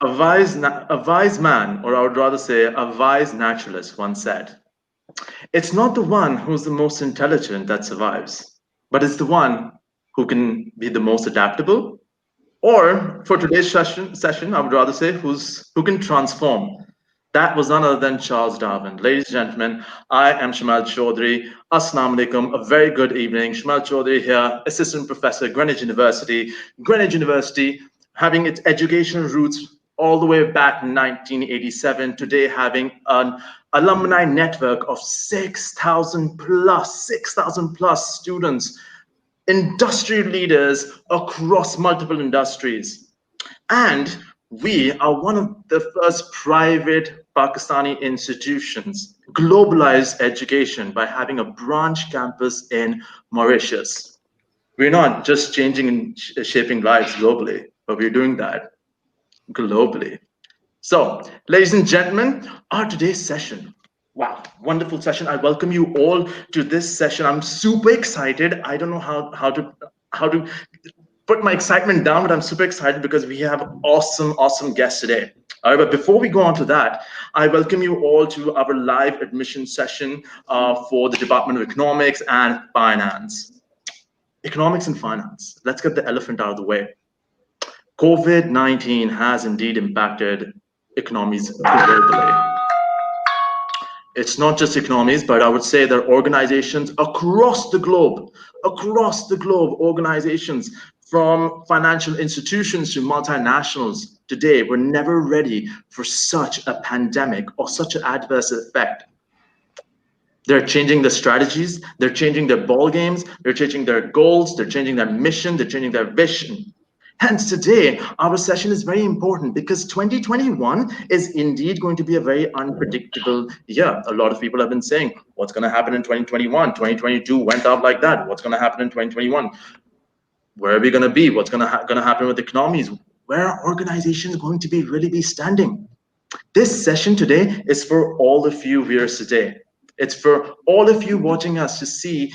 A wise man, or I would rather say a wise naturalist, once said, it's not the one who's the most intelligent that survives, but it's the one who can be the most adaptable. Or for today's session, I would rather say who can transform. That was none other than Charles Darwin. Ladies and gentlemen, I am Shamal Chaudhry. Assalamu alaikum. A very good evening. Shamal Chaudhry here, assistant professor, Greenwich University. Greenwich University, having its educational roots all the way back in 1987. Today, having an alumni network of 6,000 plus students, industry leaders across multiple industries. And we are one of the first private Pakistani institutions globalized education by having a branch campus in Mauritius. We're not just changing and shaping lives globally, but we're doing that globally. So, ladies and gentlemen, our today's session. Wow, wonderful session. I welcome you all to this session. I'm super excited. I don't know how to put my excitement down, but I'm super excited because we have awesome guests today. All right, but before we go on to that, I welcome you all to our live admission session for the Department of Economics and Finance. Economics and finance. Let's get the elephant out of the way. COVID-19 has indeed impacted economies globally. It's not just economies, but I would say that organizations across the globe, organizations from financial institutions to multinationals today were never ready for such a pandemic or such an adverse effect. They're changing their strategies, they're changing their ball games, they're changing their goals, they're changing their mission, they're changing their vision. Hence today, our session is very important because 2021 is indeed going to be a very unpredictable year. A lot of people have been saying, what's going to happen in 2021? 2022 went out like that. What's going to happen in 2021? Where are we going to be? What's going to happen with economies? Where are organizations going to really be standing? This session today is for all of you viewers today. It's for all of you watching us to see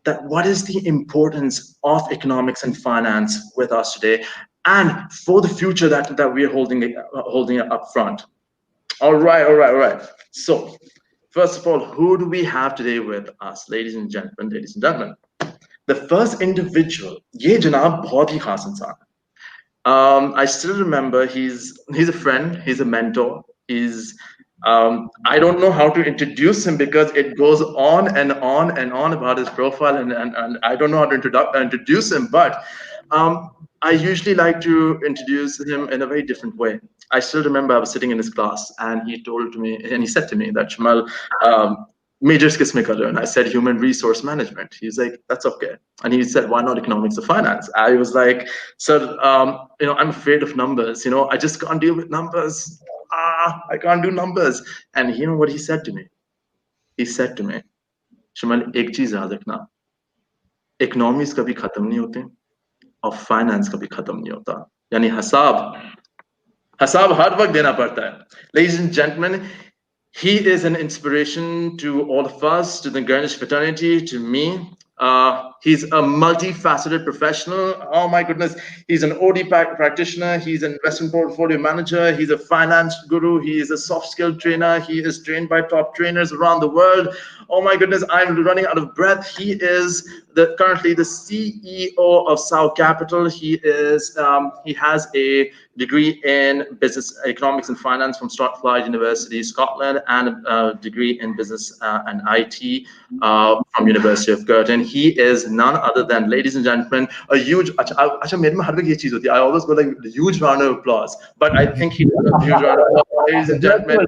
that what is the importance of economics and finance with us today and for the future that we're holding up front. All right. So first of all, who do we have today with us, ladies and gentlemen? The first individual, ye janab bahut hi khas insan hai. I still remember he's a friend, he's a mentor, I don't know how to introduce him because it goes on and on about his profile, and I don't know how to introduce him, but I usually like to introduce him in a very different way. I still remember I was sitting in his class and he said to me that, Shamal, majors kis mein kar rahe ho? And I said human resource management. He's like, that's okay. And he said, why not economics or finance? I was like, sir, I'm afraid of numbers. I just can't deal with numbers. I can't do numbers. And you know what he said to me? He said to me, Shamal, ek cheez yaad rakhna, economies kabhi khatam nahi hote aur finance kabhi khatam nahi hota. Yani hisab har waqt dena padta hai. Ladies and gentlemen, he is an inspiration to all of us, to the Greenwich fraternity, to me. He's a multifaceted professional. Oh my goodness. He's an OD practitioner. He's an investment portfolio manager. He's a finance guru. He is a soft skill trainer. He is trained by top trainers around the world. Oh my goodness, I'm running out of breath. He is currently the CEO of South Capital. He has a degree in business economics and finance from Strathclyde University, Scotland, and a degree in business and IT from University of Girton. He is none other than, ladies and gentlemen, a huge. I always go like a huge round of applause, but I think he does a huge round of applause, ladies and gentlemen.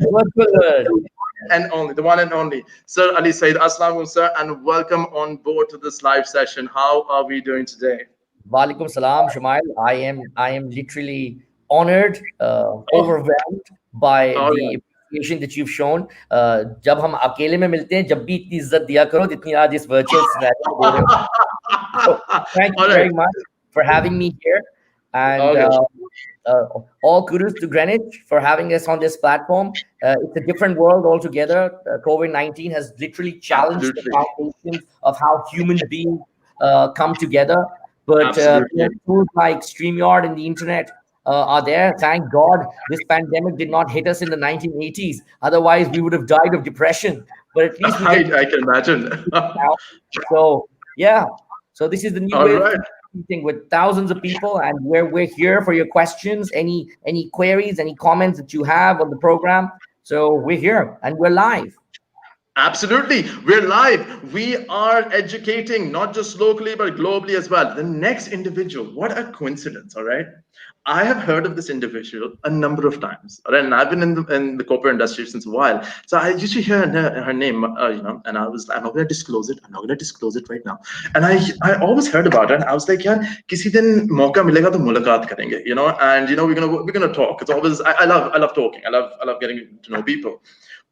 The one and only, Sir Ali Said. Assalamu alaikum, sir, and welcome on board to this live session. How are we doing today? Walaikum salam, Shamal. I am literally honored, overwhelmed by the appreciation that you've shown. जब हम अकेले में मिलते हैं, जब भी इतनी इज्जत दिया करो, जितनी आज इस virtual scenario में दे रहे हो. So, thank you very much for having me here, and all kudos to Greenwich for having us on this platform. It's a different world altogether. COVID-19 has literally challenged the foundations of how human beings come together. But Absolutely. tools like StreamYard and the internet are there. Thank God this pandemic did not hit us in the 1980s. Otherwise, we would have died of depression. But at least we get I can imagine. now. So yeah, so this is the new All way of right. competing with thousands of people, and we're here for your questions, any queries, any comments that you have on the program. So we're here and we're live. Absolutely. We're live. We are educating not just locally, but globally as well. The next individual, what a coincidence, all right? I have heard of this individual a number of times, all right? And I've been in the corporate industry since a while. So I used to hear her name, and I was, I'm not going to disclose it. I'm not going to disclose it right now. And I always heard about her. And I was like, yeah, kisi din mauka milega to mulaqat karenge, and, we're going to talk. It's always, I love talking. I love getting to know people.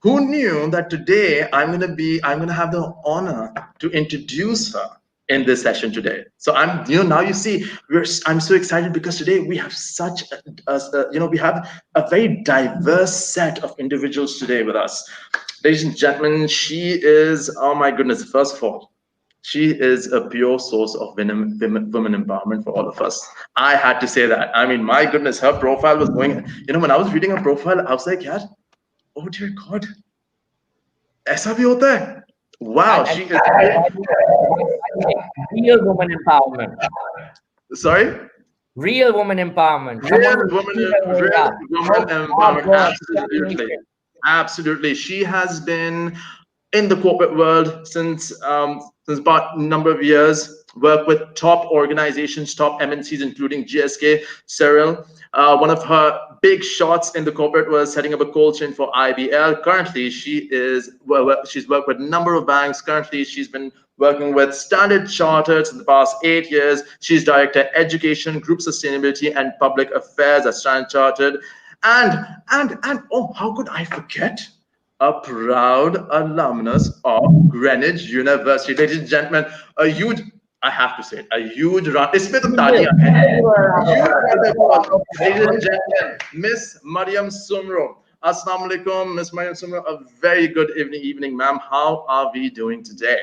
Who knew that today I'm going to have the honor to introduce her in this session today. So now you see, I'm so excited because today we have such we have a very diverse set of individuals today with us. Ladies and gentlemen, she is, oh my goodness, first of all, she is a pure source of women empowerment for all of us. I had to say that. I mean, my goodness, her profile was going, when I was reading her profile, I was like, yeah, oh dear God, ऐसा भी होता है? Wow, And she is. real woman empowerment. Sorry? Real woman empowerment. Real Someone who's woman, doing her way real up. woman Hard empowerment. work, Absolutely. determination. Absolutely. She has been in the corporate world since about a number of years, worked with top organizations, top MNCs, including GSK, Cyril. One of her big shots in the corporate was setting up a cold chain for IBL. Currently, she's worked with a number of banks. Currently, she's been working with Standard Chartered in the past 8 years. She's Director Education, Group Sustainability, and Public Affairs at Standard Chartered. And oh, how could I forget? A proud alumnus of Greenwich University. Ladies and gentlemen, a huge, I have to say it, a huge round. इसमें तो तालियां हैं. Ladies and gentlemen, Miss Mariam Sumro. Assalamu alaikum, Miss Mariam Sumro. A very good evening, ma'am. How are we doing today?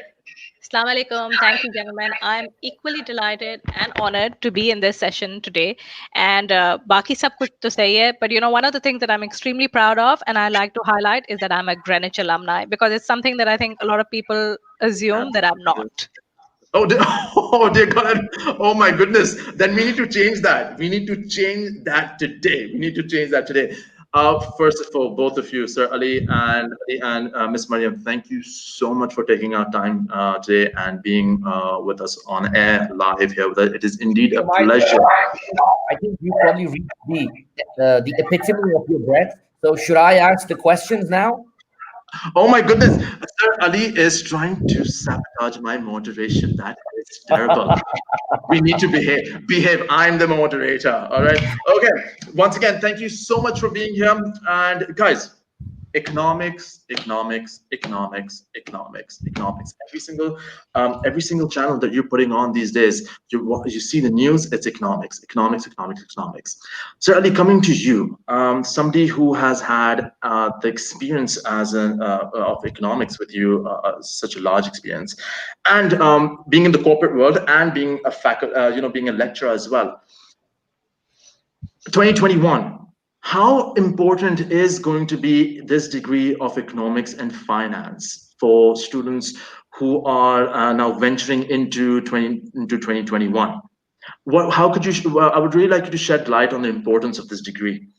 Assalamu alaikum. Thank you, gentlemen. I'm equally delighted and honored to be in this session today. And baki sab kuch to say hai, but one of the things that I'm extremely proud of and I like to highlight is that I'm a Greenwich alumni because it's something that I think a lot of people assume that I'm not. Oh dear God. Oh my goodness. Then we need to change that. We need to change that today. We need to change that today. First of all, both of you, Sir Ali and Miss Mariam, thank you so much for taking our time today and being with us on air live here. It is indeed a pleasure. I think you probably reached the epitome of your breath. So should I ask the questions now? Oh my goodness, Sir Ali is trying to sabotage my moderation. That is terrible. We need to behave. I'm the moderator. All right. Okay. Once again, thank you so much for being here. And guys, economics. Every single channel that you're putting on these days, you see the news. It's economics. Certainly, coming to you, somebody who has had the experience of economics with you, such a large experience, and being in the corporate world and being a being a lecturer as well. 2021. How important is going to be this degree of economics and finance for students who are now venturing into 2021? How could you? I would really like you to shed light on the importance of this degree.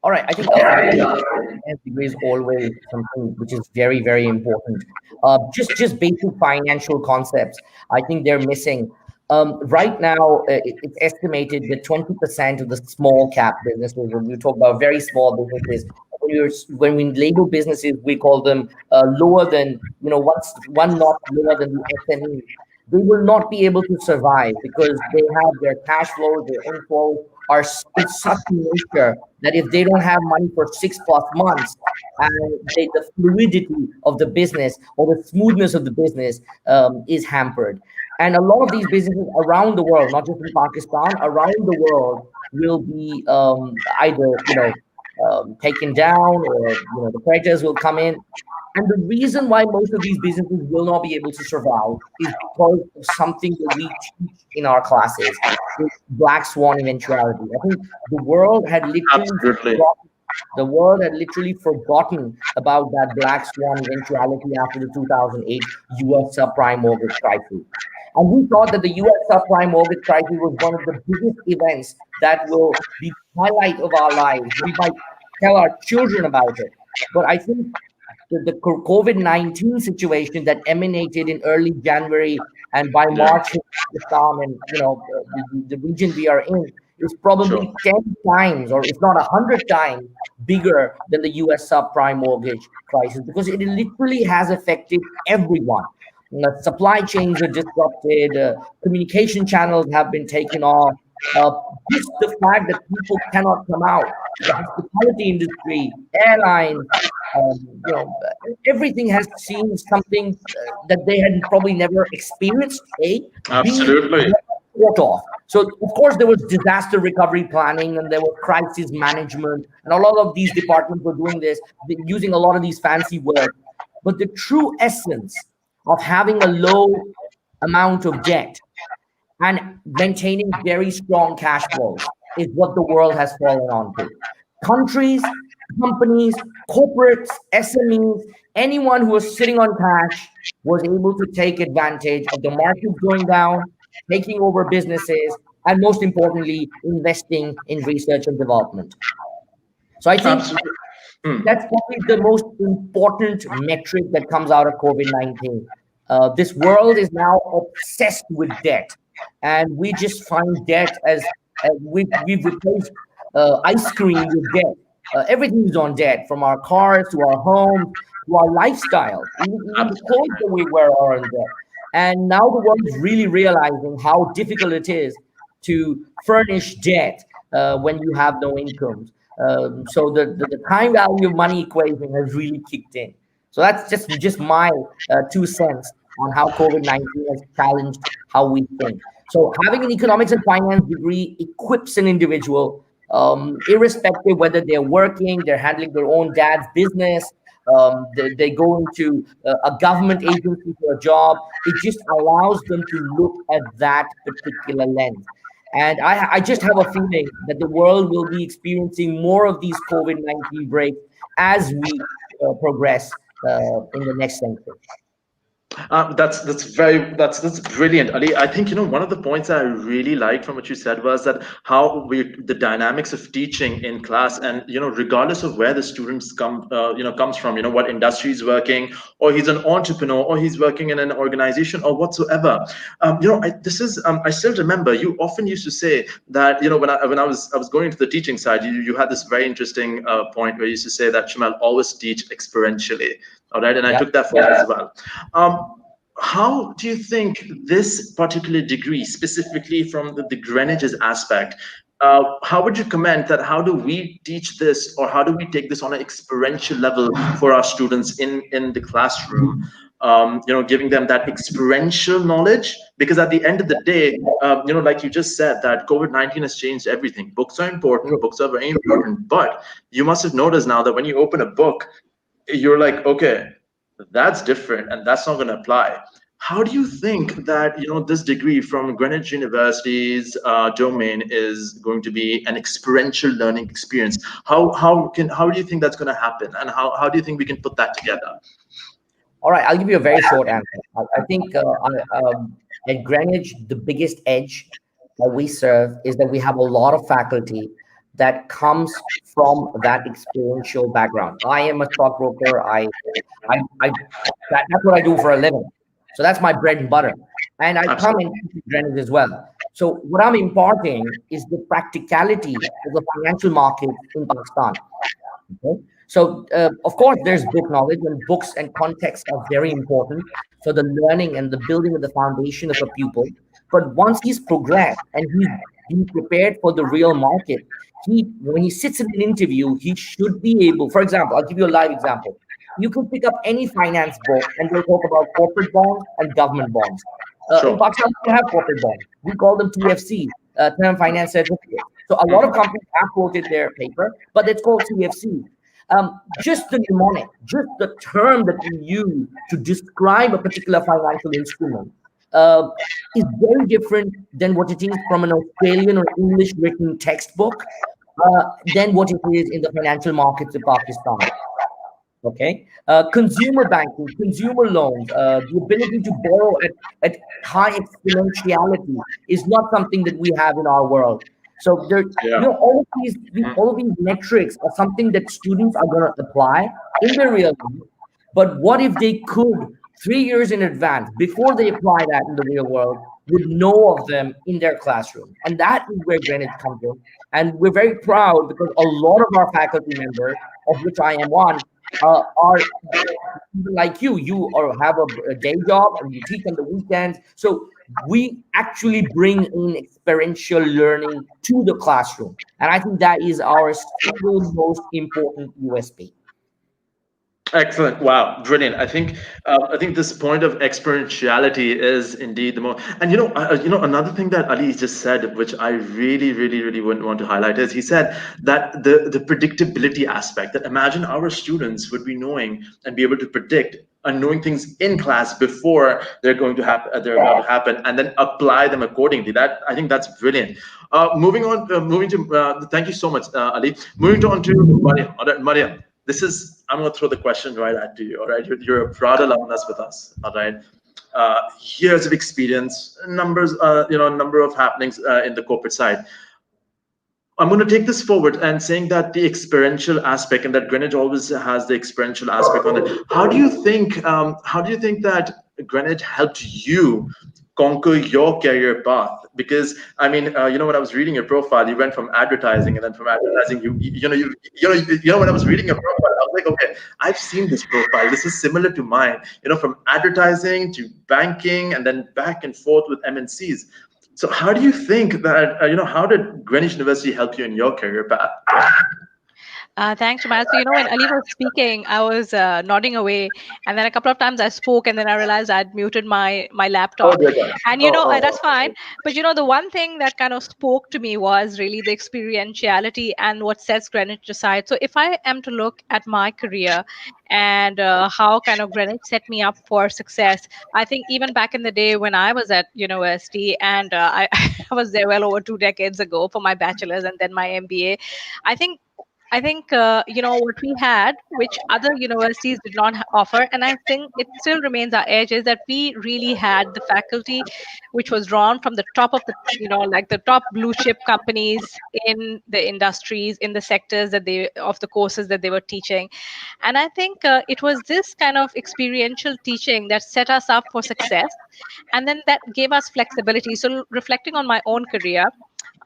All right, I think degree is always something which is very, very important. Just basic financial concepts, I think they're missing. Right now, it's estimated that 20% of the small cap businesses, when we talk about very small businesses, when we label businesses, we call them lower than, one notch lower than the SME. They will not be able to survive because they have their cash flows, their inflows are in such nature that if they don't have money for 6+ months, and the fluidity of the business or the smoothness of the business is hampered. And a lot of these businesses around the world, not just in Pakistan, around the world, will be either taken down, or the creditors will come in. And the reason why most of these businesses will not be able to survive is because of something that we teach in our classes, black swan eventuality. I think Absolutely. the world had literally forgotten about that black swan eventuality after the 2008 US subprime mortgage crisis. And we thought that the US subprime mortgage crisis was one of the biggest events that will be the highlight of our lives. We might tell our children about it. But I think the COVID-19 situation that emanated in early January, and by Yeah. March hit Pakistan and the region we are in, is probably Sure. 10 times, or if not 100 times, bigger than the US subprime mortgage crisis, because it literally has affected everyone. Supply chains are disrupted, communication channels have been taken off. Uh, just the fact that people cannot come out, the hospitality industry, airlines, everything has seen something that they had probably never experienced. B, Absolutely. thought of. So of course there was disaster recovery planning, and there was crisis management, and a lot of these departments were doing this, using a lot of these fancy words. But the true essence of having a low amount of debt and maintaining very strong cash flows is what the world has fallen onto. Countries, companies, corporates, SMEs, anyone who was sitting on cash was able to take advantage of the market going down, taking over businesses, and most importantly, investing in research and development. So I think Absolutely. Hmm. that's probably the most important metric that comes out of COVID-19. This world is now obsessed with debt, and we just find debt as we've replaced ice cream with debt. Everything is on debt, from our cars to our homes to our lifestyle. Even the clothes that we wear are on debt. And now the world is really realizing how difficult it is to furnish debt when you have no incomes. So the time value of money equation has really kicked in. So that's just my 2 cents on how COVID-19 has challenged how we think. So having an economics and finance degree equips an individual, irrespective whether they're working, they're handling their own dad's business, they go into a government agency for a job. It just allows them to look at that particular lens. And I just have a feeling that the world will be experiencing more of these COVID-19 breaks as we progress in the next century. That's brilliant, Ali. I think one of the points that I really liked from what you said was that how the dynamics of teaching in class, and regardless of where the students comes from, what industry he's working, or he's an entrepreneur, or he's working in an organization, or whatsoever. I still remember you often used to say that when I was going into the teaching side, you had this very interesting point where you used to say that Shamal, always teach experientially. All right, and I took that for as well. How do you think this particular degree, specifically from the Greenwich's aspect, how would you comment that? How do we teach this, or how do we take this on an experiential level for our students in the classroom? Giving them that experiential knowledge, because at the end of the day, like you just said, that COVID-19 has changed everything. Books are important. Books are very important, but you must have noticed now that when you open a book, you're like, okay, that's different, and that's not going to apply. How do you think that this degree from Greenwich University's domain is going to be an experiential learning experience? How do you think that's going to happen, and how do you think we can put that together? All right, I'll give you a very short answer. I think at Greenwich, the biggest edge that we serve is that we have a lot of faculty that comes from that experiential background. I am a stockbroker. That's what I do for a living. So that's my bread and butter. And I come in Greenwich as well. So what I'm imparting is the practicality of the financial market in Pakistan. Okay? So of course, there's book knowledge, and books and context are very important for the learning and the building of the foundation of a pupil. But once he's progressed and he's been prepared for the real market, when he sits in an interview, he should be able, for example, I'll give you a live example. You can pick up any finance book and they'll talk about corporate bonds and government bonds. In Pakistan, we have corporate bonds. We call them TFC, term finance certificates. So a lot of companies have quoted their paper, but it's called CFC. Just the mnemonic, just the term that we use to describe a particular financial instrument is very different than what it is from an Australian or English written textbook than what it is in the financial markets of Pakistan. Okay, consumer banking, consumer loans, the ability to borrow at high exponentiality is not something that we have in our world. So there, Yeah. all of these metrics are something that students are going to apply in their real life. But what if they could 3 years in advance, before they apply that in the real world, would know of them in their classroom? And that is where Greenwich comes in. And we're very proud because a lot of our faculty members, of which I am one, are like you or have a day job and you teach on the weekends. So we actually bring in experiential learning to the classroom, and I think that is our single most important USP. Excellent. Wow. Brilliant. I think this point of experientiality is indeed the most. And another thing that Ali just said, which I really, really, really wouldn't want to highlight, is he said that the predictability aspect. That imagine our students would be knowing and be able to predict and knowing things in class before they're going to happen, they're about to happen, and then apply them accordingly. That I think that's brilliant. Moving on. Moving to. Thank you so much, Ali. Moving on to Maria. All right, Maria. I'm going to throw the question right at you. All right, you're a proud alumnus with us. All right, years of experience, number of happenings in the corporate side. I'm going to take this forward and saying that the experiential aspect, and that Greenwich always has the experiential aspect on it. How do you think that Greenwich helped you conquer your career path? Because I mean, when I was reading your profile, you went from advertising, and then from advertising, when I was reading your profile, I was like, okay, I've seen this profile. This is similar to mine. From advertising to banking, and then back and forth with MNCs. So how do you think that, how did Greenwich University help you in your career path? Thanks, Jamal. So, when Ali was speaking, I was nodding away, and then a couple of times I spoke, and then I realized I'd muted my laptop. Oh, dear God. And that's fine. But the one thing that kind of spoke to me was really the experientiality and what sets Greenwich aside. So, if I am to look at my career and how kind of Greenwich set me up for success, I think even back in the day when I was at university, and I was there well over 2 decades ago for my bachelor's and then my MBA. I think what we had, which other universities did not offer, and I think it still remains our edge, is that we really had the faculty, which was drawn from the top of the like the top blue chip companies in the industries, in the sectors of the courses that they were teaching. And I think it was this kind of experiential teaching that set us up for success, and then that gave us flexibility. So reflecting on my own career,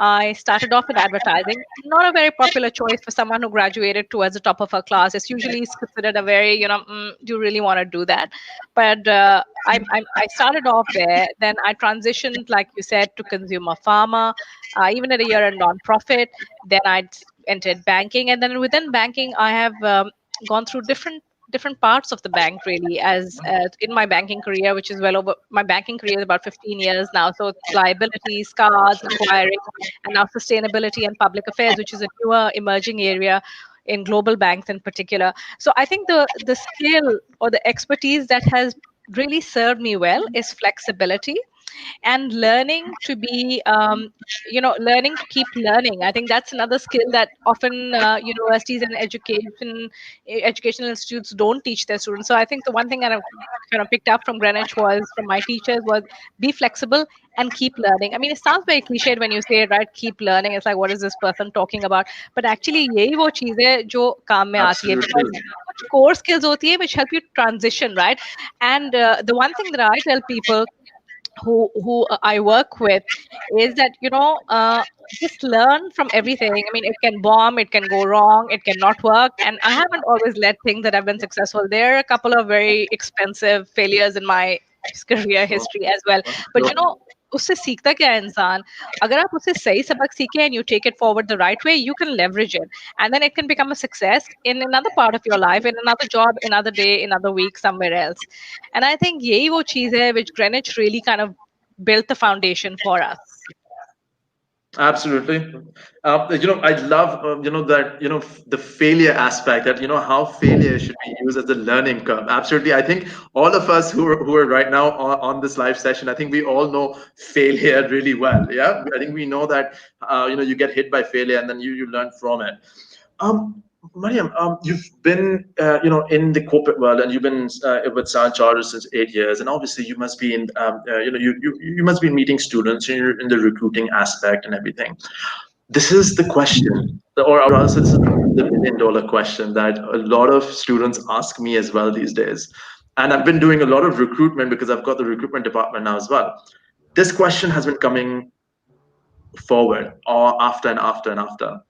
I started off in advertising. Not a very popular choice for someone who graduated towards the top of her class. It's usually considered a very, do you really want to do that? But I started off there. Then I transitioned, like you said, to consumer pharma, even at a year in nonprofit. Then I entered banking. And then within banking, I have gone through different parts of the bank, really, as in my banking career, which is well over, my banking career is about 15 years now. So it's liabilities, cards, acquiring, and now sustainability and public affairs, which is a newer emerging area in global banks in particular. So I think the skill or the expertise that has really served me well is flexibility and learning to be learning to keep learning. I think that's another skill that often universities and educational institutes don't teach their students. So I think the one thing that I've kind of picked up from Greenwich was, from my teachers, was be flexible and keep learning. I mean, it sounds very cliched when you say it, right? Keep learning. It's like, what is this person talking about? But actually यही वो चीज है जो काम में आती है, because कुछ core skills होती है which help you transition, right? And the one thing that I tell people who I work with is that just learn from everything. I mean, it can bomb, it can go wrong, it cannot work, and I haven't always led things that have been successful. There are a couple of very expensive failures in my career history as well. But उससे सीखता क्या है इंसान? अगर आप उससे सही सबक सीखे and you take it forward the right way, you can leverage it, and then it can become a success in another part of your life, in another job, another day, another week, somewhere else. And I think यही वो चीज है which Greenwich really kind of built the foundation for us. Absolutely. I love, that, the failure aspect, that, how failure should be used as a learning curve. Absolutely. I think all of us who are right now on this live session, I think we all know failure really well. Yeah. I think we know that, you get hit by failure and then you learn from it. Um, Mariam, you've been, in the corporate world, and you've been with Standard Chartered since 8 years, and obviously you must be in, you must be meeting students. You're in the recruiting aspect and everything. This is the question, or else this is the million-dollar question that a lot of students ask me as well these days. And I've been doing a lot of recruitment because I've got the recruitment department now as well. This question has been coming forward, or after and after and after.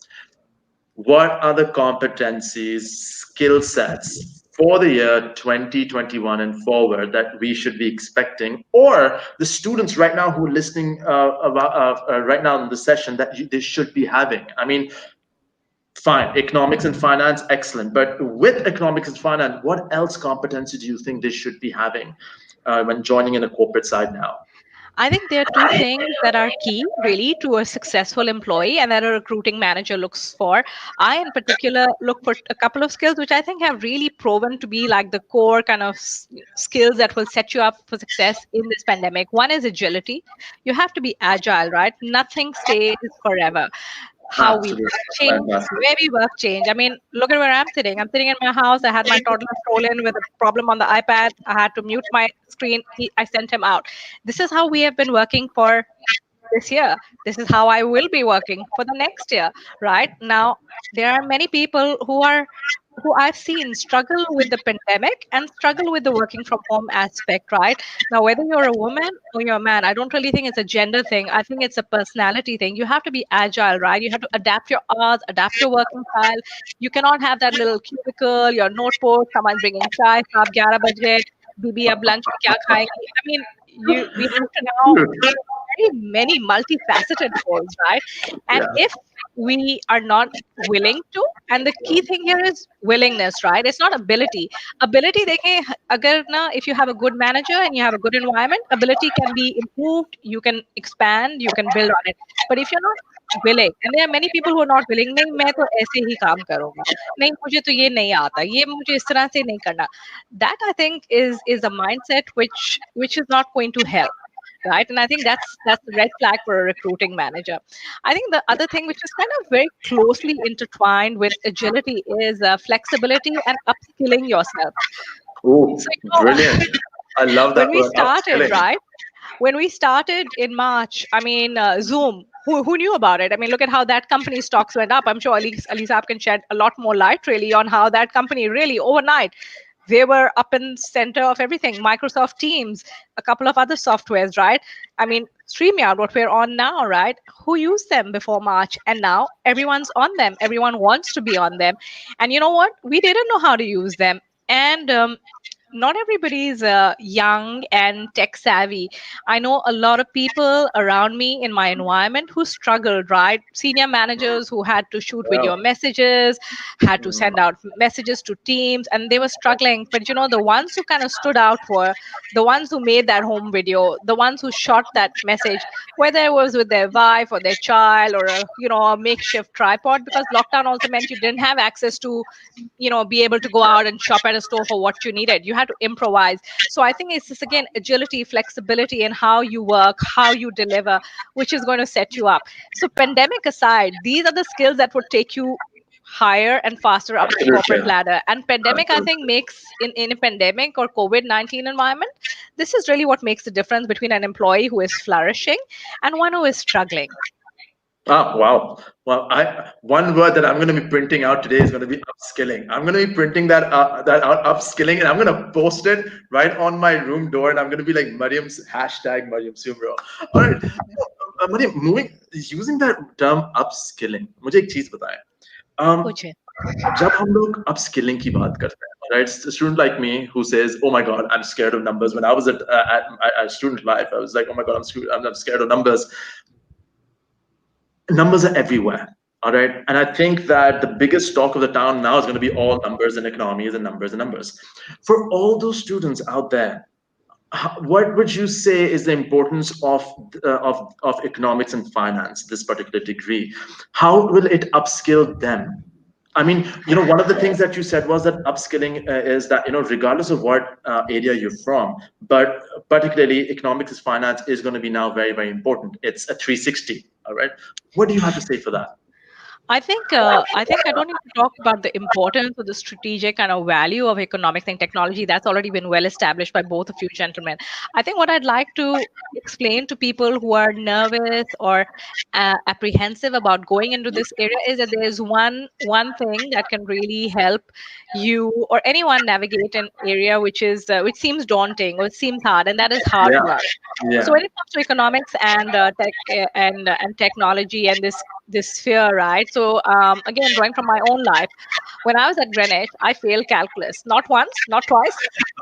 What are the competencies, skill sets for the year 2021 and forward that we should be expecting, or the students right now who are listening right now in the session that they should be having? I mean, fine, economics and finance, excellent. But with economics and finance, what else competency do you think they should be having when joining in a corporate side now? I think there are two things that are key really to a successful employee and that a recruiting manager looks for. I, in particular, look for a couple of skills which I think have really proven to be like the core kind of skills that will set you up for success in this pandemic. One is agility. You have to be agile, right? Nothing stays forever. How we Absolutely. work change, Fantastic. where we work change. I mean, look at where I'm sitting. I'm sitting in my house. I had my toddler stolen with a problem on the iPad. I had to mute my screen. I sent him out. This is how we have been working for this year. This is how I will be working for the next year. Right now, there are many people who I've seen struggle with the pandemic and struggle with the working from home aspect, right? Now, whether you're a woman or you're a man, I don't really think it's a gender thing. I think it's a personality thing. You have to be agile, right? You have to adapt your hours, adapt your working style. You cannot have that little cubicle, your notebook, someone's bringing chai, saab 11 baje, Bibi ab lunch mein kya khayegi. I mean, we have to now very many multifaceted roles, right? And Yeah. if we are not willing to, and the key thing here is willingness, right? It's not ability. Ability, agar na, if you have a good manager and you have a good environment, ability can be improved. You can expand. You can build on it. But if you're not willing, and there are many people who are not willing, नहीं मैं तो ऐसे ही काम करूँगा, नहीं मुझे तो ये नहीं आता, ये मुझे इस तरह से नहीं करना. That I think is a mindset which is not going to help, right? And I think that's the red flag for a recruiting manager. I think the other thing which is kind of very closely intertwined with agility is flexibility and upskilling yourself. Oh, So brilliant. I love when that we word, started, upskilling. right? When we started in March, I mean, Zoom, who knew about it? I mean, look at how that company's stocks went up. I'm sure Ali Saab can shed a lot more light really on how that company really overnight, they were up in center of everything. Microsoft Teams, a couple of other softwares, right? I mean, StreamYard, what we're on now, right? Who used them before March? And now everyone's on them. Everyone wants to be on them. And you know what? We didn't know how to use them. And not everybody is young and tech savvy. I know a lot of people around me in my environment who struggled, right? Senior managers who had to shoot video Yeah. messages, had to send out messages to teams, and they were struggling. But the ones who kind of stood out were the ones who made that home video, the ones who shot that message, whether it was with their wife or their child or a makeshift tripod, because lockdown also meant you didn't have access to be able to go out and shop at a store for what you needed. You had to improvise. So I think it's just again agility, flexibility in how you work, how you deliver, which is going to set you up. So pandemic aside, these are the skills that would take you higher and faster up the Absolutely. corporate ladder. And pandemic, I think, makes in a pandemic or COVID-19 environment, this is really what makes the difference between an employee who is flourishing and one who is struggling. Ah, wow. Well, one word that I'm going to be printing out today is going to be upskilling. I'm going to be printing that out, upskilling, and I'm going to post it right on my room door, and I'm going to be like Mariam's hashtag Mariam Sumro. All right, Mariam, using that term upskilling, मुझे एक चीज बताएं. Puche. जब हम लोग upskilling की बात करते हैं, right? A student like me who says, "Oh my God, I'm scared of numbers." When I was at student life, I was like, "Oh my God, I'm scared of numbers." Numbers are everywhere. All right. And I think that the biggest talk of the town now is going to be all numbers and economies and numbers and numbers. For all those students out there, what would you say is the importance of economics and finance, this particular degree? How will it upskill them? I mean, one of the things that you said was that upskilling is that, regardless of what area you're from, but particularly economics and finance is going to be now very, very important. It's a 360. All right. What do you have to say for that? I think I don't need to talk about the importance or the strategic kind of value of economics and technology. That's already been well established by both of you gentlemen. I think what I'd like to explain to people who are nervous or apprehensive about going into this area is that there is one thing that can really help you or anyone navigate an area which seems daunting or it seems hard, and that is hard Yeah. work. So Yeah. when it comes to economics and tech and technology and this sphere, right? So again, drawing from my own life, when I was at Greenwich, I failed calculus not once, not twice,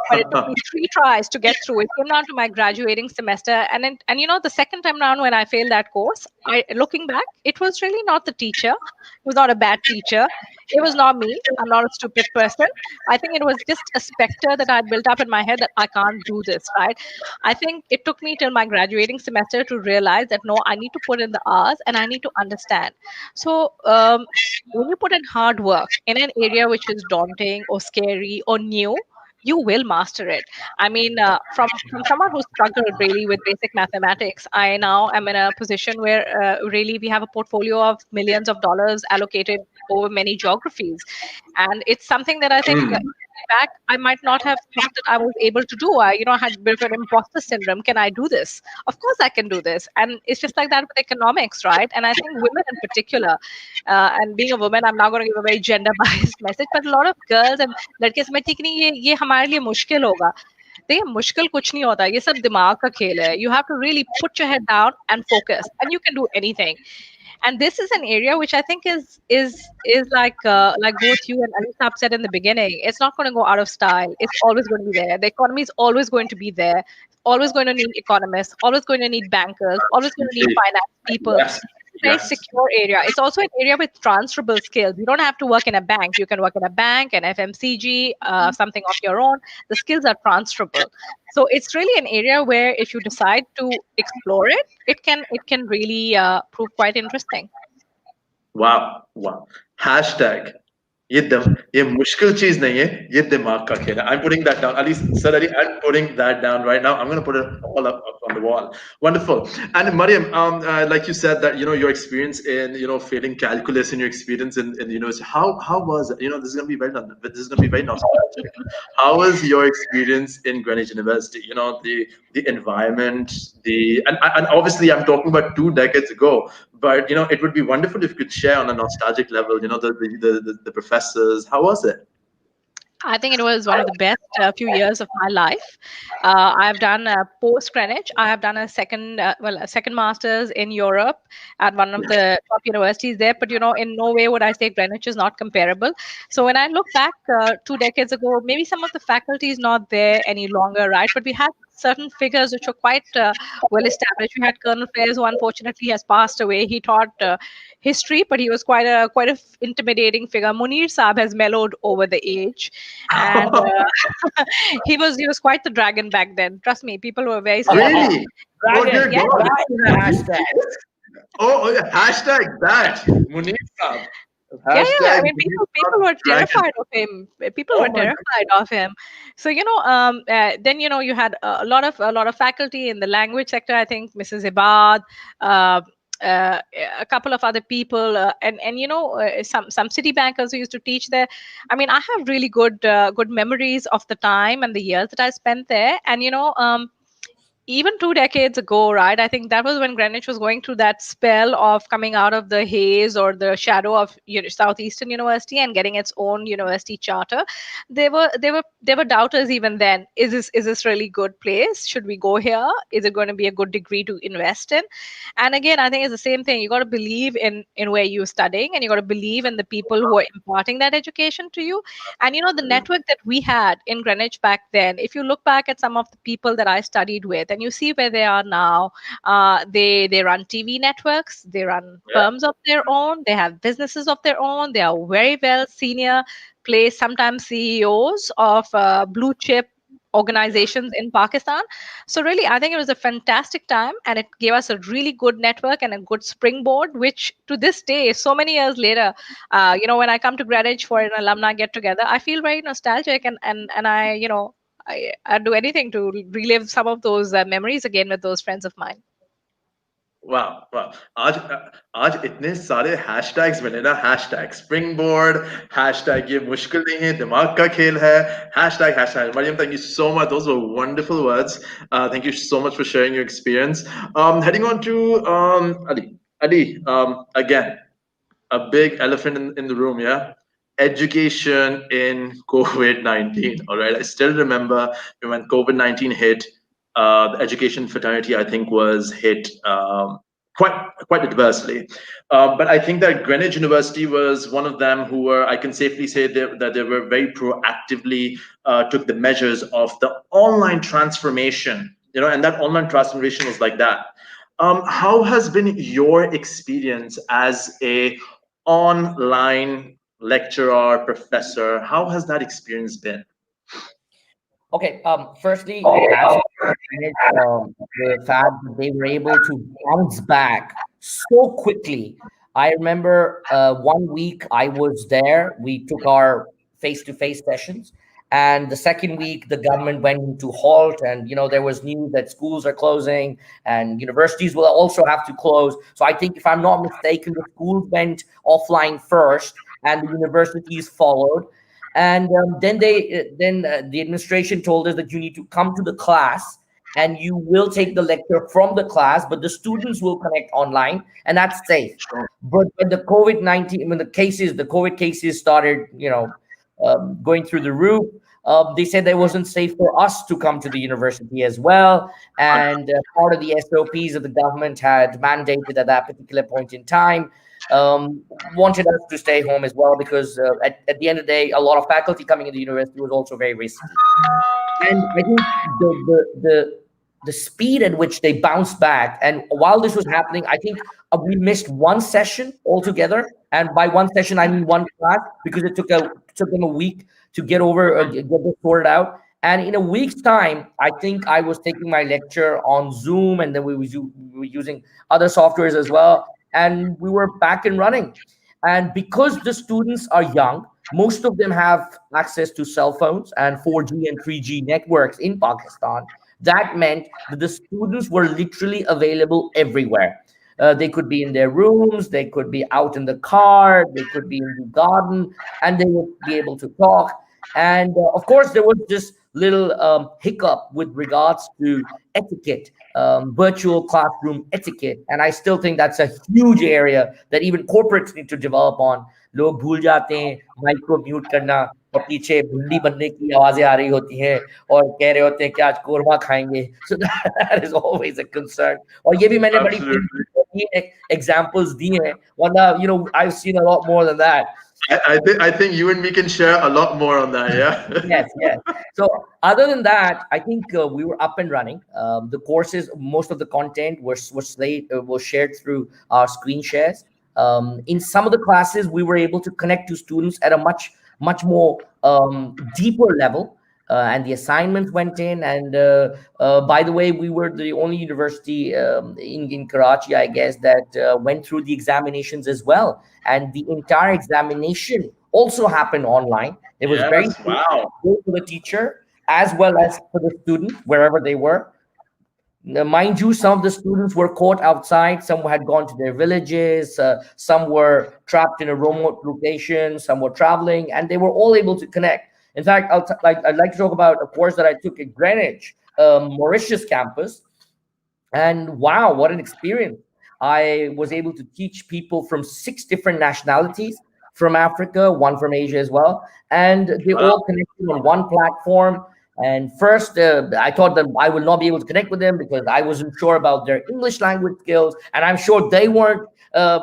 but it took me 3 tries to get through. It came down to my graduating semester, and the second time around when I failed that course, looking back, it was really not the teacher. It was not a bad teacher. It was not me. I'm not a stupid person. I think it was just a specter that I built up in my head that I can't do this, right? I think it took me till my graduating semester to realize that no, I need to put in the hours and I need to understand. So when you put in hard work in an area which is daunting or scary or new, you will master it. I mean, from someone who struggled really with basic mathematics, I now am in a position where really we have a portfolio of millions of dollars allocated over many geographies, and it's something that I think back I might not have thought that I was able to do. I had a bit of an imposter syndrome. Can I do this? Of course I can do this. And it's just like that with economics, right? And I think women in particular, and being a woman, I'm now going to give a very gender biased message, but a lot of girls and लड़के समझती कि नहीं ये हमारे लिए मुश्किल होगा. देखिए मुश्किल कुछ नहीं होता, ये सब दिमाग का खेल है. You have to really put your head down and focus, and you can do anything. And this is an area which I think is like both you and Alisa have said in the beginning. It's not going to go out of style. It's always going to be there. The economy is always going to be there. Always going to need economists. Always going to need bankers. Always going to need Absolutely. finance people. Yes. It's a very Yes. secure area. It's also an area with transferable skills. You don't have to work in a bank. You can work in a bank, an FMCG, something of your own. The skills are transferable. So it's really an area where if you decide to explore it, it can really prove quite interesting. Wow. Wow. Hashtag. ये मुश्किल चीज नहीं है, ये दिमाग का खेल है. I'm putting that down. Ali, Sir Ali, I'm putting that down right now. I'm going to put it all up on the wall. Wonderful. And Mariam, like you said that, your experience in, failing calculus and your experience in the university, how was it? This is going to be very nostalgic. How was your experience in Greenwich University? The environment, and obviously I'm talking about 2 decades ago, but it would be wonderful if you could share on a nostalgic level, the professors. How was it? I think it was one of the best few years of my life. I've done a post Greenwich. I have done a second master's in Europe at one of the top universities there. But in no way would I say Greenwich is not comparable. So when I look back 2 decades ago, maybe some of the faculty is not there any longer, right? But we had certain figures which were quite well established. We had Colonel Fairs, who unfortunately has passed away. He taught history, but he was quite a intimidating figure. Munir Saab has mellowed over the age, and he was quite the dragon back then. Trust me, people were very scared of him. Really? Oh dear Dragon, God. that is a hashtag. Oh, hashtag that. Munir Saab. Yeah, yeah. I Hashtag mean, Munir people Saab were dragon. terrified of him. People Oh were my God. terrified of him. So then you had a lot of faculty in the language sector. I think Mrs. Ibad, uh, uh, a couple of other people, and some city bankers who used to teach there. I mean, I have really good memories of the time and the years that I spent there. And even 2 decades ago, right? I think that was when Greenwich was going through that spell of coming out of the haze or the shadow of Southeastern University and getting its own university charter. There were doubters even then. Is this really good place? Should we go here? Is it going to be a good degree to invest in? And again, I think it's the same thing. You got to believe in where you're studying, and you got to believe in the people who are imparting that education to you. And the network that we had in Greenwich back then, if you look back at some of the people that I studied with, and you see where they are now, they run TV networks, they run Yeah. firms of their own, they have businesses of their own, they are very well senior placed, sometimes CEOs of blue chip organizations in Pakistan. So really, I think it was a fantastic time, and it gave us a really good network and a good springboard, which to this day, so many years later, when I come to Greenwich for an alumni get together, I feel very nostalgic, and I, I'd do anything to relive some of those memories again with those friends of mine. वाह वाह आज आज इतने सारे hashtags बने ना hashtag springboard hashtag ये मुश्किल नहीं है दिमाग का खेल है hashtag hashtag Mariam, thank you so much, those were wonderful words. Thank you so much for sharing your experience. Heading on to Ali, again a big elephant in the room, yeah, education in COVID-19. All right, I still remember when COVID-19 hit, the education fraternity, I think, was hit quite adversely. But I think that Greenwich University was one of them who were, I can safely say that they were very proactively took the measures of the online transformation, and that online transformation was like that. How has been your experience as a online lecturer, professor? How has that experience been? Okay. Firstly, hats off to the fact that they were able to bounce back so quickly. I remember 1 week I was there. We took our face-to-face sessions, and the second week the government went into halt, and there was news that schools are closing and universities will also have to close. So I think, if I'm not mistaken, the schools went offline first, and the universities followed. And then the administration told us that you need to come to the class and you will take the lecture from the class, but the students will connect online, and that's safe. But when the COVID-19, when the COVID cases started, going through the roof, they said that it wasn't safe for us to come to the university as well. And part of the SOPs that the government had mandated at that particular point in time wanted us to stay home as well, because at the end of the day, a lot of faculty coming into the university was also very risky. And I think the speed at which they bounced back, and while this was happening, I think we missed one session altogether. And by one session, I mean one class, because it took them a week to get this sorted out. And in a week's time, I think I was taking my lecture on Zoom, and then we were using other softwares as well, and we were back and running. And because the students are young, most of them have access to cell phones and 4G and 3G networks in Pakistan. That meant that the students were literally available everywhere. They could be in their rooms, they could be out in the car, they could be in the garden, and they would be able to talk. And of course, there was this little hiccup with regards to etiquette, virtual classroom etiquette. And I still think that's a huge area that even corporates need to develop on. लोग भूल जाते हैं mic को mute करना, और पीछे भिंडी बनने की आवाजें आ रही होती हैं और कह रहे होते हैं कि आज कोरमा खाएंगे. So that is always a concern. और ये भी मैंने बड़ी examples दी हैं, वरना I've seen a lot more than that. I think you and me can share a lot more on that, yeah? Yes. So other than that, I think we were up and running. The courses, most of the content was shared through our screen shares. In some of the classes, we were able to connect to students at a much more deeper level. And the assignments went in. And by the way, we were the only university in Karachi, I guess, that went through the examinations as well. And the entire examination also happened online. It was very good for the teacher as well as for the student, wherever they were. Now, mind you, some of the students were caught outside. Some had gone to their villages. Some were trapped in a remote location. Some were traveling, and they were all able to connect. In fact, I'd like to talk about a course that I took at Greenwich, Mauritius campus. And wow, what an experience. I was able to teach people from 6 different nationalities, from Africa, one from Asia as well. And they all connected on one platform. And first, I thought that I would not be able to connect with them because I wasn't sure about their English language skills. And I'm sure they weren't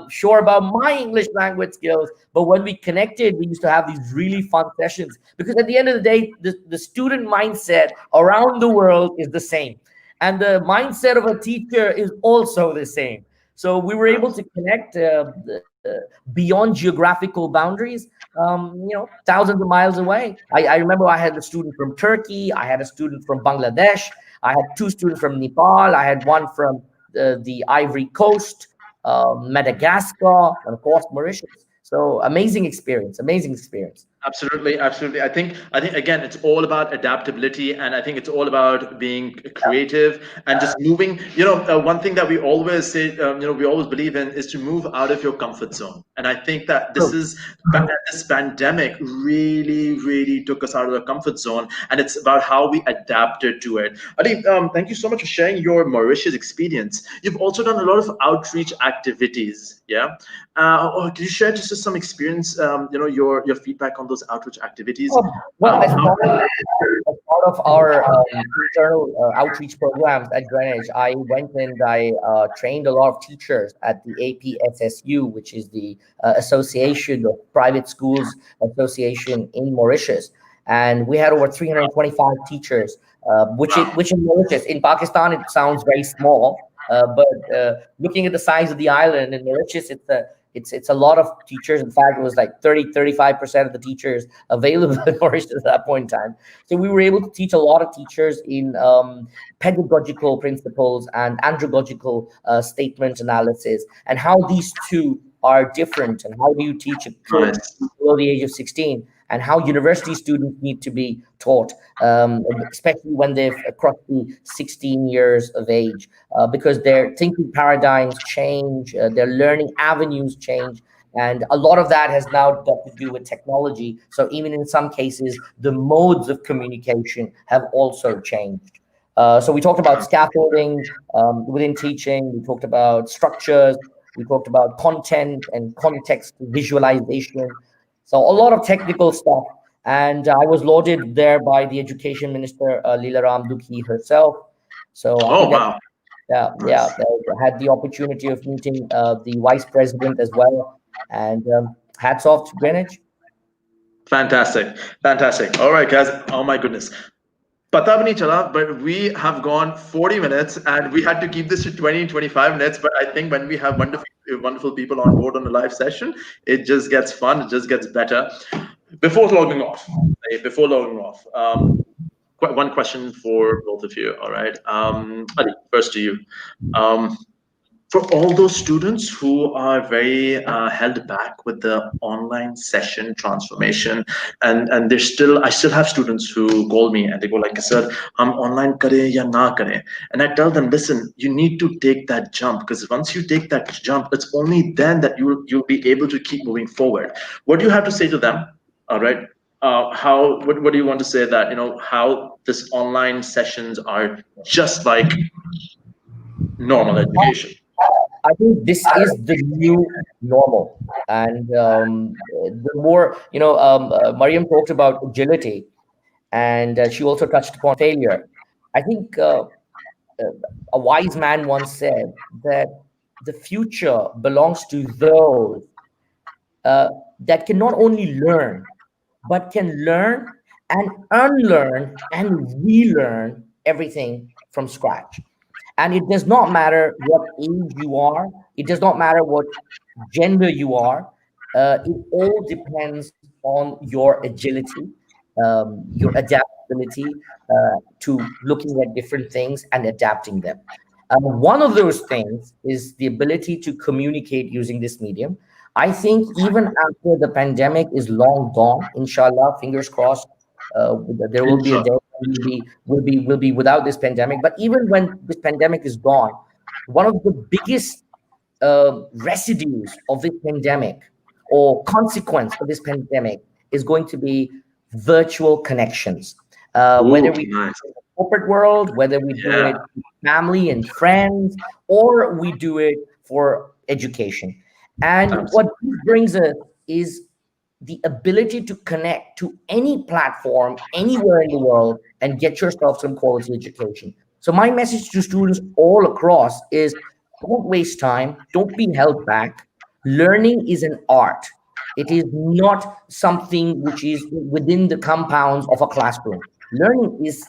sure about my English language skills. But when we connected, we used to have these really fun sessions, because at the end of the day, the student mindset around the world is the same. And the mindset of a teacher is also the same. So we were able to connect beyond geographical boundaries, thousands of miles away. I remember I had a student from Turkey, I had a student from Bangladesh, I had two students from Nepal, I had one from the Ivory Coast, Madagascar, and of course Mauritius. So amazing experience, amazing experience. Absolutely, absolutely. I think again, it's all about adaptability, and I think it's all about being creative and just moving. One thing that we always say, we always believe in is to move out of your comfort zone. And I think that this pandemic really, really took us out of the comfort zone, and it's about how we adapted to it. Ali, thank you so much for sharing your Mauritius experience. You've also done a lot of outreach activities, yeah. Can you share just some experience, your feedback on those outreach activities? Well, as part of our internal outreach programs at Greenwich, I went and I trained a lot of teachers at the APSSU, which is the Association of Private Schools Association in Mauritius. And we had over 325 teachers, which in Mauritius, in Pakistan, it sounds very small. But looking at the size of the island in Mauritius, it's a lot of teachers. In fact, it was like 35% of the teachers available in Mauritius at that point in time. So we were able to teach a lot of teachers in pedagogical principles and andragogical statement analysis, and how these two are different, and how do you teach a kid below the age of 16, and how university students need to be taught, especially when they've crossed the 16 years of age, because their thinking paradigms change, their learning avenues change, and a lot of that has now got to do with technology. So even in some cases, the modes of communication have also changed. So we talked about scaffolding within teaching, we talked about structures, we talked about content and context visualization. So a lot of technical stuff. And I was lauded there by the education minister, Leela Ram Dukhi herself. So I had the opportunity of meeting the vice president as well. And hats off to Greenwich. Fantastic. All right, guys. Oh my goodness. Pata bhi nahi chala, but we have gone 40 minutes and we had to keep this to 20-25 minutes. But I think when we have wonderful people on board on the live session, it just gets fun, it just gets better. Before logging off, one question for both of you. All right, Ali, first to you. For all those students who are very held back with the online session transformation, and I still have students who call me and they go like, "Sir, online kare ya na kare?" And I tell them, "Listen, you need to take that jump, because once you take that jump, it's only then that you'll be able to keep moving forward." What do you have to say to them? All right. What do you want to say that, how this online sessions are just like normal education? I think this is the new normal. And the more, Mariam talked about agility, and she also touched upon failure. I think a wise man once said that the future belongs to those that can not only learn, but can learn and unlearn and relearn everything from scratch. And it does not matter what age you are, it does not matter what gender you are. It all depends on your agility, your adaptability to looking at different things and adapting them. One of those things is the ability to communicate using this medium. I think even after the pandemic is long gone, inshallah, fingers crossed, there will be a day we'll be without this pandemic. But even when this pandemic is gone, one of the biggest residues of this pandemic or consequence of this pandemic is going to be virtual connections. Whether we do it in the corporate world, whether we do it with family and friends, or we do it for education. And what this brings us is the ability to connect to any platform anywhere in the world and get yourself some quality education. So my message to students all across is, don't waste time, don't be held back. Learning is an art. It is not something which is within the compounds of a classroom. Learning is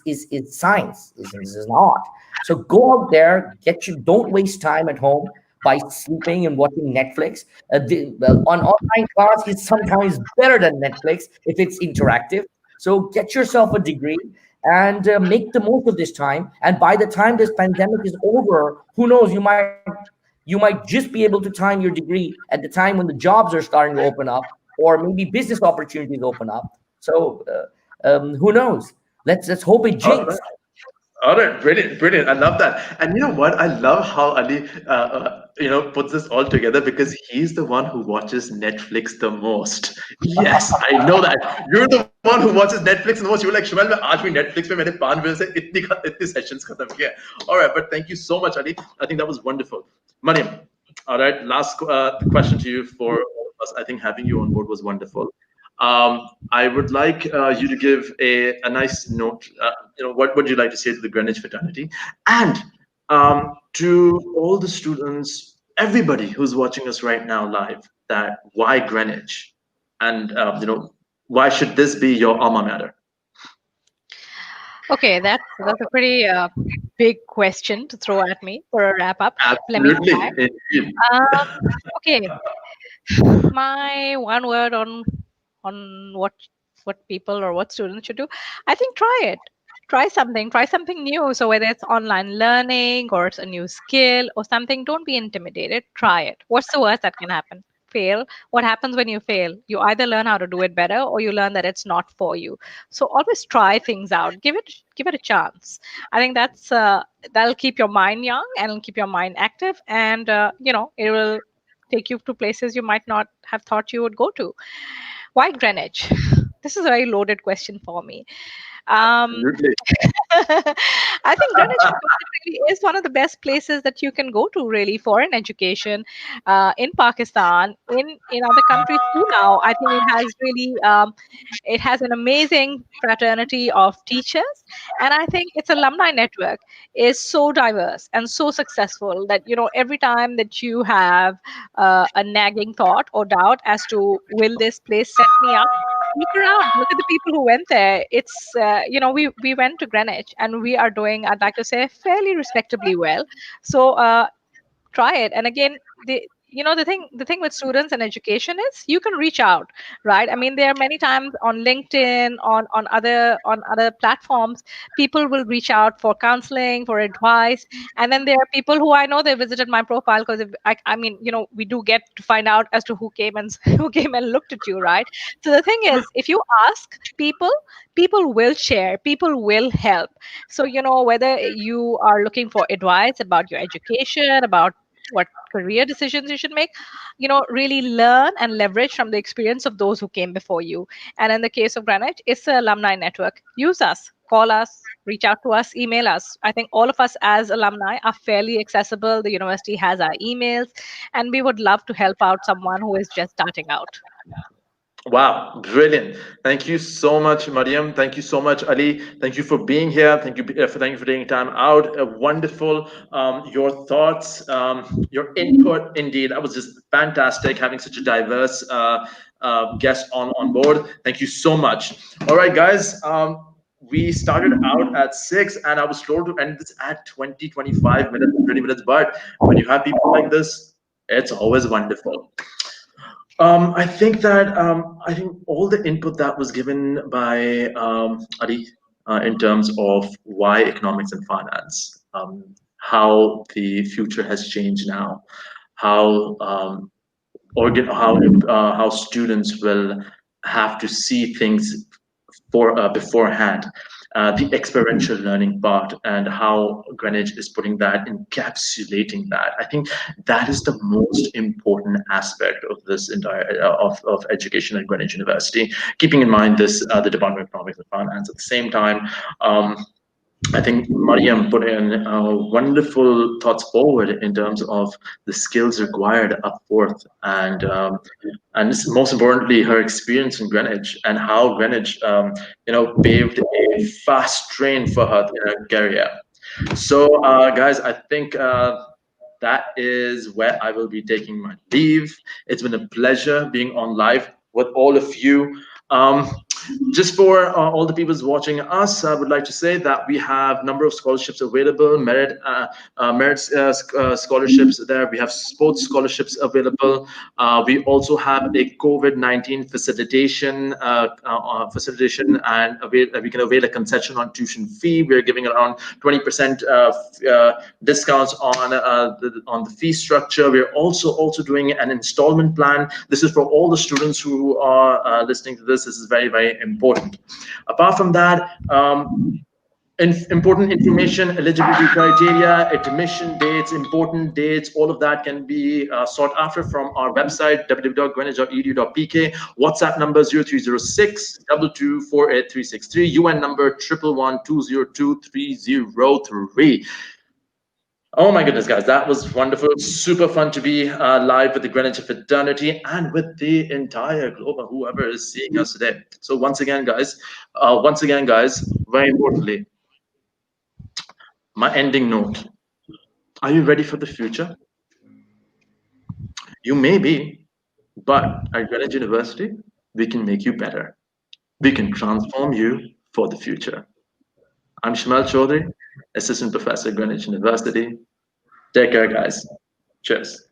science, is an art. So go out there, don't waste time at home. by sleeping and watching Netflix. Well, on online class, is sometimes better than Netflix if it's interactive. So get yourself a degree and make the most of this time. And by the time this pandemic is over, who knows? You might just be able to time your degree at the time when the jobs are starting to open up, or maybe business opportunities open up. So who knows? Let's hope it All jinx. All right, brilliant, brilliant. I love that. And you know what? I love how Ali, puts this all together because he's the one who watches Netflix the most. Yes, I know that. You're the one who watches Netflix the most. You were like, Shumal, मैं आज भी Netflix पे मैंने 5 बजे से इतनी sessions खत्म किया. All right, but thank you so much, Ali. I think that was wonderful. Mariam, all right, last question to you for all of us. I think having you on board was wonderful. I would like you to give a nice note. What would you like to say to the Greenwich fraternity and to all the students, everybody who's watching us right now live? That why Greenwich, and why should this be your alma mater? Okay, that's a pretty big question to throw at me for a wrap up. Let me Absolutely, try. indeed. Okay, my one word on what people or what students should do. I think try it. Try something new. So whether it's online learning or it's a new skill or something, don't be intimidated. Try it. What's the worst that can happen? Fail. What happens when you fail? You either learn how to do it better or you learn that it's not for you. So always try things out. Give it a chance. I think that'll keep your mind young and it'll keep your mind active, and it will take you to places you might not have thought you would go to. Why Greenwich? This is a very loaded question for me. Um, Absolutely. I think Greenwich really is one of the best places that you can go to really for an education in Pakistan, in other countries too. Now, I think it has an amazing fraternity of teachers, and I think its alumni network is so diverse and so successful that every time that you have a nagging thought or doubt as to will this place set me up, look around, look at the people who went there. It's we went to Greenwich and we are doing, I'd like to say, fairly respectably well. So try it. And again, the thing with students and education is you can reach out, right? I mean, there are many times on LinkedIn, on other platforms, people will reach out for counseling, for advice. And then there are people who I know they visited my profile because I mean, we do get to find out as to who came and who came and looked at you, right? So the thing is, if you ask people, people will share, people will help. So whether you are looking for advice about your education, about what career decisions you should make, really learn and leverage from the experience of those who came before you. And in the case of Greenwich, it's the alumni network. Use us, call us, reach out to us, email us. I think all of us as alumni are fairly accessible. The university has our emails, and we would love to help out someone who is just starting out. Wow, brilliant. Thank you so much, Mariam. Thank you so much, Ali. Thank you for being here. Thank you for taking time out. Wonderful. Your thoughts, your input, indeed. That was just fantastic having such a diverse guest on board. Thank you so much. All right, guys. We started out at 6 and I was told to end this at 20, 25 minutes, 30 minutes. But when you have people like this, it's always wonderful. I think all the input that was given by Adi in terms of why economics and finance, how the future has changed now, how how students will have to see things beforehand, the experiential learning part, and how Greenwich is putting that, encapsulating that. I think that is the most important aspect of this entire of education at Greenwich University. Keeping in mind this, the Department of Economics and Finance. At the same time, I think Mariam put in wonderful thoughts forward in terms of the skills required up forth, and most importantly, her experience in Greenwich and how Greenwich, paved a fast train for her in her career. So, guys, I think that is where I will be taking my leave. It's been a pleasure being on live with all of you. Um, Just for all the people watching us, I would like to say that we have number of scholarships available, merit scholarships there. We have sports scholarships available. We also have a COVID-19 facilitation, and we can avail a concession on tuition fee. We're giving around 20% discounts on the fee structure. We're also doing an installment plan. This is for all the students who are listening to this. This is very, very important. Apart from that, important information, eligibility criteria, admission dates, important dates, all of that can be sought after from our website, www.greenwich.edu.pk. WhatsApp number 0306 2248363, UN number 111202303. Oh my goodness, guys, that was wonderful. Super fun to be live with the Greenwich fraternity and with the entire globe of whoever is seeing us today. So once again, guys, very importantly, my ending note. Are you ready for the future? You may be, but at Greenwich University, we can make you better. We can transform you for the future. I'm Shamal Chaudhry, Assistant Professor at Greenwich University. Take care, guys. Cheers.